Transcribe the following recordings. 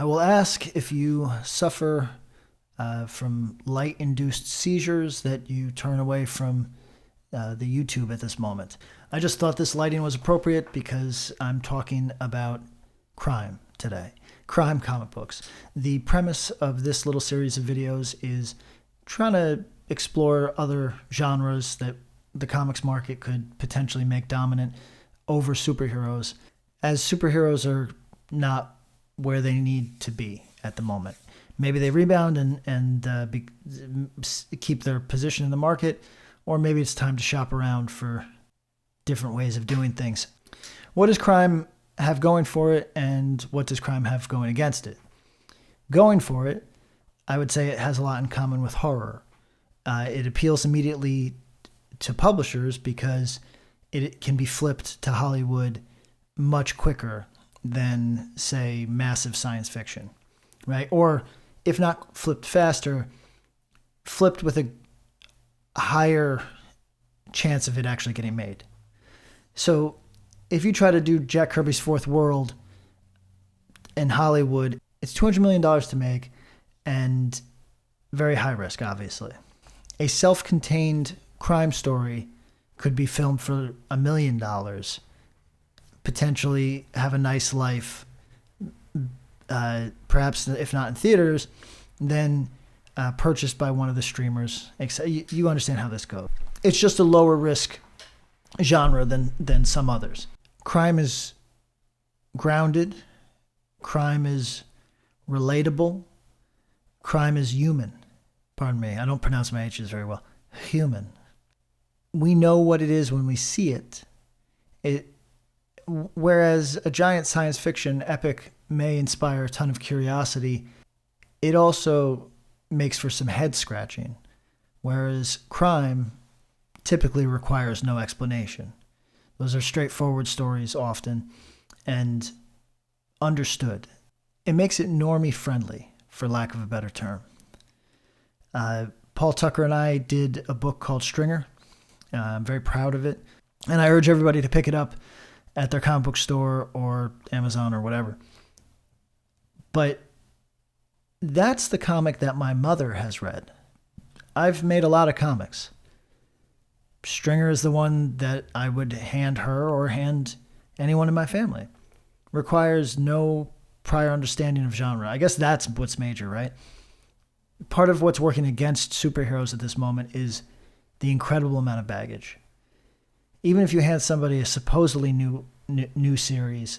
I will ask if you suffer from light-induced seizures that you turn away from the YouTube at this moment. I just thought this lighting was appropriate because I'm talking about crime today. Crime comic books. The premise of this little series of videos is trying to explore other genres that the comics market could potentially make dominant over superheroes, as superheroes are not where they need to be at the moment. Maybe they rebound and keep their position in the market, or maybe it's time to shop around for different ways of doing things. What does crime have going for it, and what does crime have going against it? Going for it, I would say it has a lot in common with horror. It appeals immediately to publishers because it can be flipped to Hollywood much quicker than, say, massive science fiction, right? Or if not flipped faster, flipped with a higher chance of it actually getting made. So if you try to do Jack Kirby's Fourth World in Hollywood, it's $200 million to make and very high risk, obviously. A self-contained crime story could be filmed for $1 million, potentially have a nice life, perhaps if not in theaters, then purchased by one of the streamers. You understand how this goes. It's just a lower risk genre than some others. Crime is grounded. Crime is relatable. Crime is human. Pardon me, I don't pronounce my H's very well. Human. We know what it is when we see it. Whereas a giant science fiction epic may inspire a ton of curiosity, it also makes for some head scratching. Whereas crime typically requires no explanation. Those are straightforward stories often and understood. It makes it normie friendly, for lack of a better term. Paul Tucker and I did a book called Stringer. I'm very proud of it. And I urge everybody to pick it up at their comic book store or Amazon or whatever. But that's the comic that my mother has read. I've made a lot of comics. Stringer is the one that I would hand her or hand anyone in my family. Requires no prior understanding of genre. I guess that's what's major, right? Part of what's working against superheroes at this moment is the incredible amount of baggage. Even if you hand somebody a supposedly new series,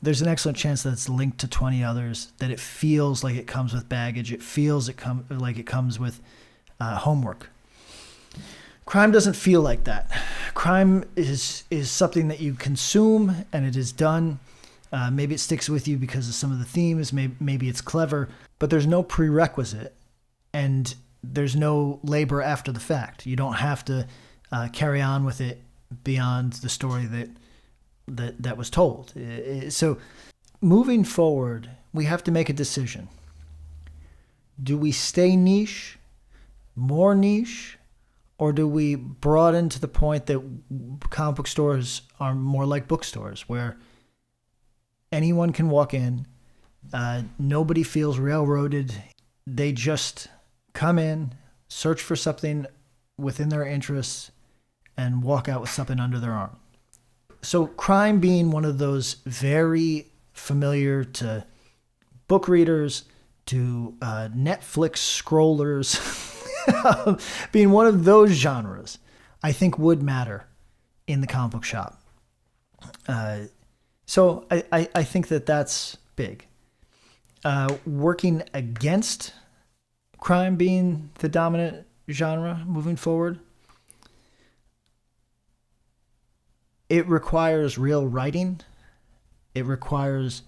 there's an excellent chance that it's linked to 20 others, that it feels like it comes with baggage. It feels like it comes with homework. Crime doesn't feel like that. Crime is something that you consume, and it is done. Maybe it sticks with you because of some of the themes. Maybe it's clever, but there's no prerequisite, and there's no labor after the fact. You don't have to carry on with it beyond the story that was told. So moving forward, we have to make a decision. Do we stay niche, more niche, or do we broaden to the point that comic book stores are more like bookstores, where anyone can walk in, nobody feels railroaded, they just come in, search for something within their interests, and walk out with something under their arm? So crime being one of those very familiar to book readers, to Netflix scrollers, being one of those genres, I think would matter in the comic book shop. So I think that's big. Working against crime being the dominant genre moving forward, it requires real writing. It requires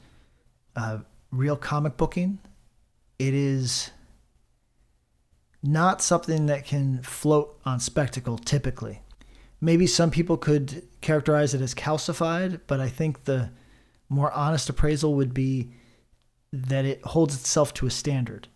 real comic booking. It is not something that can float on spectacle typically. Maybe some people could characterize it as calcified, but I think the more honest appraisal would be that it holds itself to a standard.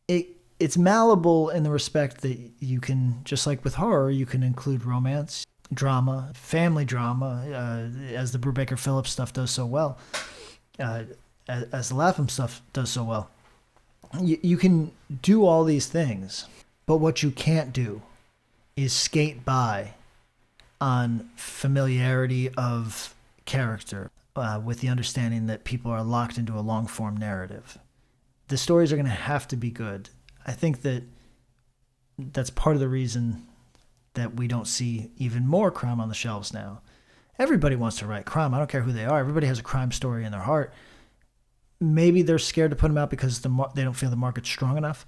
It's malleable in the respect that you can, just like with horror, you can include romance, drama, family drama, as the Brubaker Phillips stuff does so well. as the Lapham stuff does so well. You can do all these things, but what you can't do is skate by on familiarity of character with the understanding that people are locked into a long-form narrative. The stories are going to have to be good. I think that's part of the reason that we don't see even more crime on the shelves now. Everybody wants to write crime. I don't care who they are. Everybody has a crime story in their heart. Maybe they're scared to put them out because they don't feel the market's strong enough.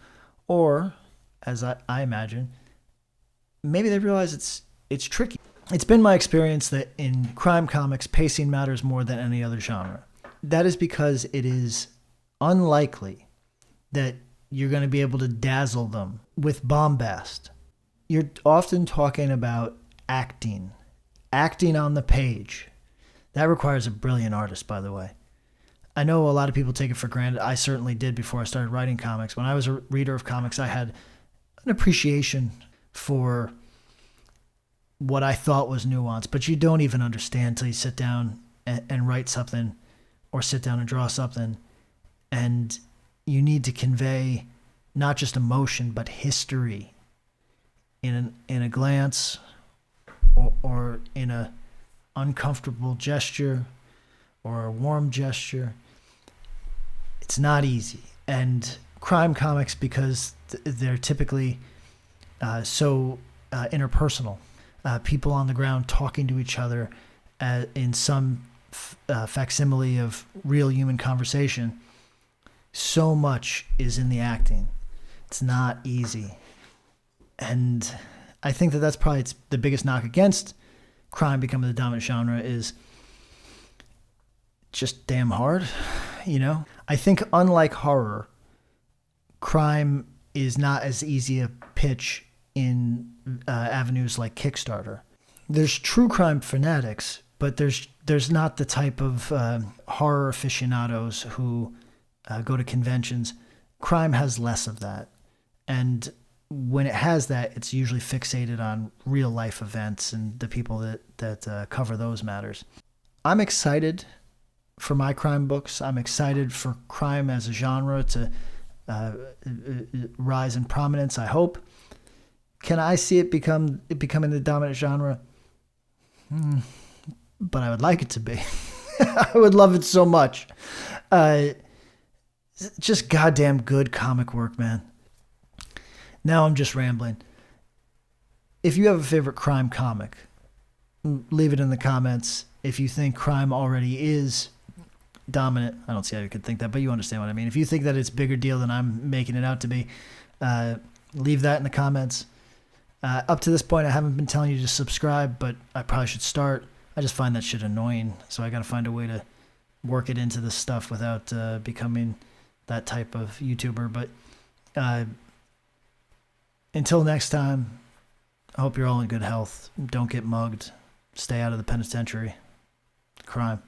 Or, as I imagine, maybe they realize it's tricky. It's been my experience that in crime comics, pacing matters more than any other genre. That is because it is unlikely that you're going to be able to dazzle them with bombast. You're often talking about acting on the page. That requires a brilliant artist, by the way. I know a lot of people take it for granted. I certainly did before I started writing comics. When I was a reader of comics, I had an appreciation for what I thought was nuance, but you don't even understand until you sit down and write something or sit down and draw something. And you need to convey not just emotion, but history in a glance or in a uncomfortable gesture or a warm gesture. It's not easy. And crime comics, because they're typically so interpersonal, people on the ground talking to each other in some facsimile of real human conversation, so much is in the acting. It's not easy. And I think that's probably the biggest knock against crime becoming the dominant genre is just damn hard, you know? I think unlike horror, crime is not as easy a pitch in avenues like Kickstarter. There's true crime fanatics, but there's not the type of horror aficionados who go to conventions. Crime has less of that. And when it has that, it's usually fixated on real life events and the people that cover those matters. I'm excited for my crime books. I'm excited for crime as a genre to rise in prominence, I hope. Can I see it becoming the dominant genre? But I would like it to be. I would love it so much. Just goddamn good comic work, man. Now I'm just rambling. If you have a favorite crime comic, leave it in the comments. If you think crime already is dominant, I don't see how you could think that, but you understand what I mean. If you think that it's a bigger deal than I'm making it out to be, leave that in the comments. Up to this point, I haven't been telling you to subscribe, but I probably should start. I just find that shit annoying, so I got to find a way to work it into this stuff without becoming that type of YouTuber. But until next time, I hope you're all in good health. Don't get mugged. Stay out of the penitentiary. Crime.